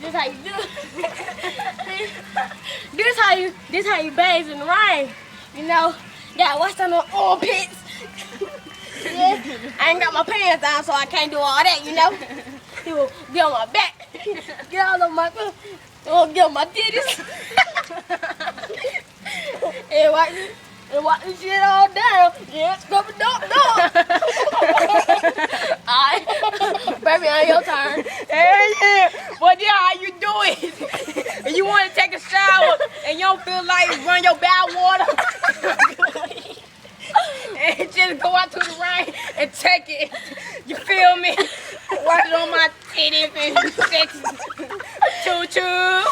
This how you do it. This how you bathe in the rain. You know, gotta wash down the armpits. Yeah, I ain't got my pants on, so I can't do all that, you know. He will get on my back, get all on my, get on my titties, and wipe this shit all down. Yeah, scrub it up. Alright, baby, on your turn. Hell yeah. But yeah, how you do it? And you want to take a shower and you don't feel like run your bath water. And just go out to the rain and take it. You feel me? Wash it on my titties and sex. Choo choo.